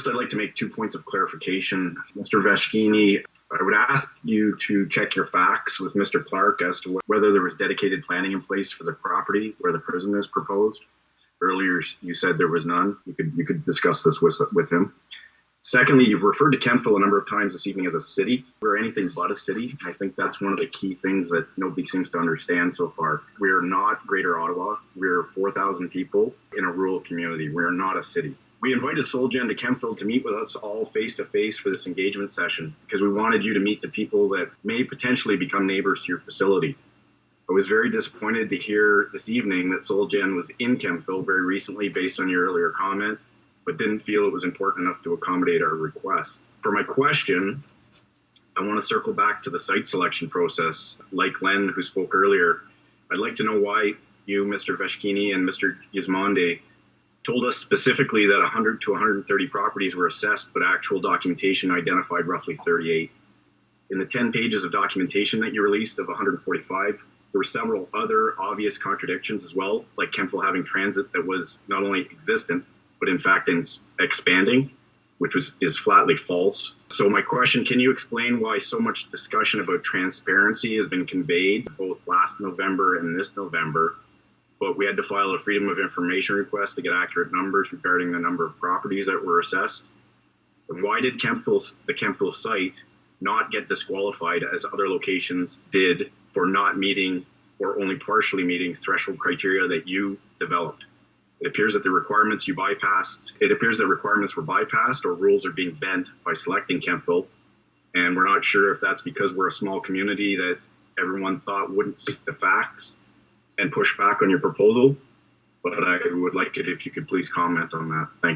First, I'd like to make 2 points of clarification. Mr. Veshkini, I would ask you to check your facts with Mr. Clark as to whether there was dedicated planning in place for the property where the prison is proposed. Earlier, you said there was none. You could discuss this with him. Secondly, you've referred to Kemptville a number of times this evening as a city. We're anything but a city. I think that's one of the key things that nobody seems to understand so far. We're not Greater Ottawa. We're 4,000 people in a rural community. We're not a city. We invited SolGen to Kemptville to meet with us all face-to-face for this engagement session because we wanted you to meet the people that may potentially become neighbors to your facility. I was very disappointed to hear this evening that SolGen was in Kemptville very recently based on your earlier comment, but didn't feel it was important enough to accommodate our request. For my question, I want to circle back to the site selection process. Like Len, who spoke earlier, I'd like to know why you, Mr. Veshkini, and Mr. Gismonde told us specifically that 100 to 130 properties were assessed, but actual documentation identified roughly 38. In the 10 pages of documentation that you released of 145, there were several other obvious contradictions as well, like Kemptville having transit that was not only existent, but in fact expanding, which is flatly false. So my question, can you explain why so much discussion about transparency has been conveyed both last November and this November, but we had to file a Freedom of Information request to get accurate numbers regarding the number of properties that were assessed? And why did the Kemptville site not get disqualified as other locations did for not meeting or only partially meeting threshold criteria that you developed? It appears that requirements were bypassed or rules are being bent by selecting Kemptville. And we're not sure if that's because we're a small community that everyone thought wouldn't seek the facts and push back on your proposal. But I would like it if you could please comment on that. Thank you.